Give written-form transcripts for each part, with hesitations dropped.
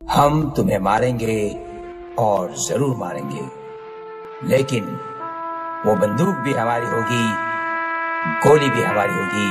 हम तुम्हें मारेंगे और जरूर मारेंगे, लेकिन वो बंदूक भी हमारी होगी, गोली भी हमारी होगी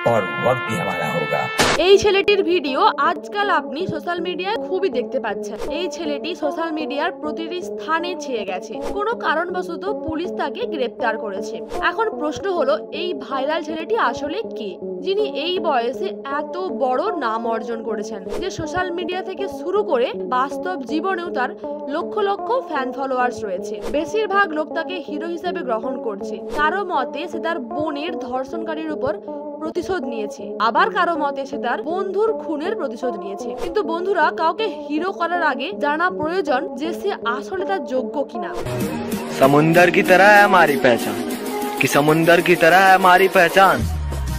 और वक्त भी हमारा होगा। এই ছেলেটির ভিডিও আজকাল আপনি সোশ্যাল মিডিয়ায় খুবই দেখতে পাচ্ছেন। এই ছেলেটি সোশ্যাল মিডিয়ার প্রতিটি স্থানে ছেয়ে গেছে। কোনো কারণবশত পুলিশ তাকে গ্রেপ্তার করেছে। এখন প্রশ্ন হলো, এই ভাইরাল ছেলেটি আসলে কে, যিনি এই বয়সে এত বড় নাম অর্জন করেছেন, যে সোশ্যাল মিডিয়া থেকে শুরু করে বাস্তব জীবনেও তার লক্ষ লক্ষ ফ্যান ফলোয়ার্স রয়েছে। বেশিরভাগ লোক তাকে হিরো হিসেবে গ্রহণ করছে। কারো মতে সে তার বোনের ধর্ষণকারীর উপর প্রতিশোধ নিয়েছে, আবার কারো মতে সে তার বন্ধুর খুনের প্রতিশোধ নিয়েছে। কিন্তু বন্ধুরা, কাউকে হিরো করার আগে জানা প্রয়োজন যে সে আসলে তার যোগ্য কিনা। समुंदर की तरह है हमारी पहचान, कि समुंदर की तरह है हमारी पहचान,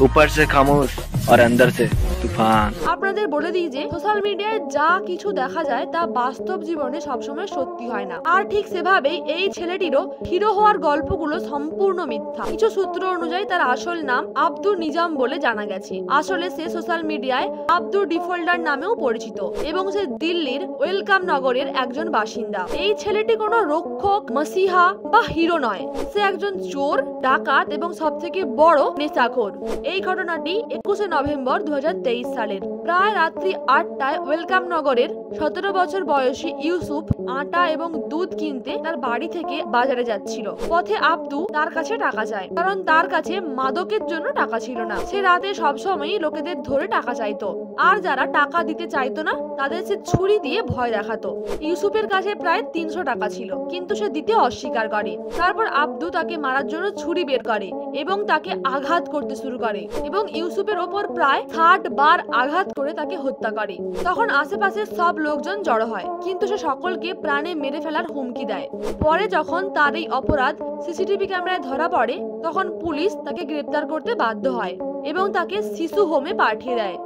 ऊपर से खामोश और अंदर से तूफान। আপনাদের বলে দিই যে সোশ্যাল মিডিয়ায় যা কিছু দেখা যায় তা বাস্তব জীবনে সবসময় সত্যি হয় না। আর ঠিক সেভাবেই এই ছেলেটিরও হিরো হওয়ার গল্পগুলো সম্পূর্ণ মিথ্যা। কিছু সূত্র অনুযায়ী তার আসল নাম আব্দুল নিজাম বলে জানা গেছে। আসলে সে সোশ্যাল মিডিয়ায় আব্দুল ডিফল্টার নামেও পরিচিত এবং সে দিল্লির ওয়েলকাম নগরের একজন বাসিন্দা। এই ছেলেটি কোনো রক্ষক, মসিহা বা হিরো নয়। সে একজন চোর, ডাকাত এবং সবথেকে বড় নেশাখোর। এই ঘটনাটি 21 নভেম্বর 2023 সালের প্রায় রাত্রি 8টায় ওয়েলকাম নগরের 17 বছর বয়সী ইউসুফ আটা এবং দুধ কিনতে তার বাড়ি থেকে বাজারে যাচ্ছিল। পথে আব্দু তার কাছে টাকা চায়, কারণ তার কাছে মাদকের জন্য টাকা ছিল না। সে রাতে সবসময়ই লোকেদের ধরে টাকা চাইতো, আর যারা টাকা দিতে চাইতো না তাদের সে ছুরি দিয়ে ভয় দেখাতো। ইউসুফের কাছে প্রায় 300 টাকা ছিল, কিন্তু সে দিতে অস্বীকার করে। তারপর আব্দু তাকে মারার জন্য ছুরি বের করে এবং তাকে আঘাত করতে শুরু করে এবং ইউসুফের ওপর প্রায় 60 বার আঘাত করে তাকে হত্যা করে। তখন আশেপাশের সব লোকজন জড়ো হয়, কিন্তু সে সকলকে প্রাণে মেরে ফেলার হুমকি দেয়। পরে যখন তার এই অপরাধ সিসিটিভি ক্যামেরায় ধরা পড়ে, তখন পুলিশ তাকে গ্রেপ্তার করতে বাধ্য হয় এবং তাকে শিশু হোমে পাঠিয়ে দেয়।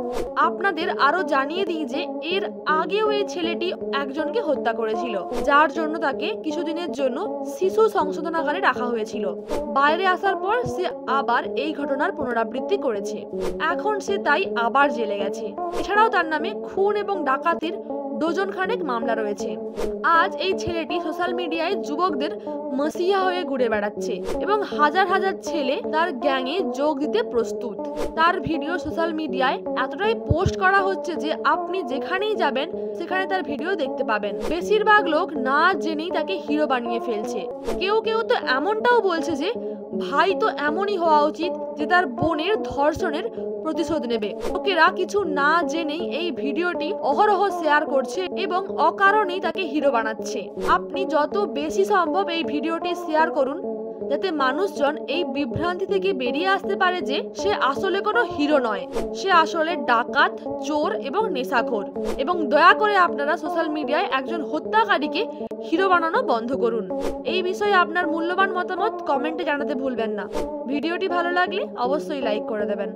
আপনাদের আরো জানিয়ে দিই যে এর আগেও এই ছেলেটি একজনকে হত্যা করেছিল, যার জন্য তাকে কিছুদিনের জন্য শিশু সংশোধনাগারে রাখা হয়েছিল। বাইরে আসার পর সে আবার এই ঘটনার পুনরাবৃত্তি করেছে। এখন সে তাই আবার জেলে গেছে। এছাড়াও তার নামে খুন এবং ডাকাতির ডজন খানেক মামলা রয়েছে। আজ এই ছেলেটি সোশ্যাল মিডিয়ায় যুবকদের মসিহা হয়ে ঘুরে বেড়াচ্ছে এবং হাজার হাজার ছেলে তার গ্যাংয়ে যোগ দিতে প্রস্তুত। তার ভিডিও সোশ্যাল মিডিয়ায় এতটাই পোস্ট করা হচ্ছে যে আপনি যেখানেই যাবেন সেখানে তার ভিডিও দেখতে পাবেন। বেশিরভাগ লোক না জেনেই তাকে হিরো বানিয়ে ফেলছে। কেউ কেউ তো এমনটাও বলছে যে ভাই তো এমনই হওয়া উচিত যে তার বোনের ধর্ষণের প্রতিশোধ নেবে। লোকেরা কিছু না জেনেই এই ভিডিওটি অহরহ শেয়ার করছে এবং অকারণেই তাকে হিরো বানাচ্ছে। আপনি যত বেশি সম্ভব এই ভিডিওটি শেয়ার করুন, যাতে মানুষজন এই বিভ্রান্তি থেকে বেরিয়ে আসতে পারে যে সে আসলে কোনো হিরো নয়, সে আসলে ডাকাত, চোর এবং নেশাখোর। এবং দয়া করে আপনারা সোশ্যাল মিডিয়ায় একজন হত্যাকারীকে হিরো বানানো বন্ধ করুন। এই বিষয়ে আপনার মূল্যবান মতামত কমেন্টে জানাতে ভুলবেন না। ভিডিওটি ভালো লাগলে অবশ্যই লাইক করে দেবেন।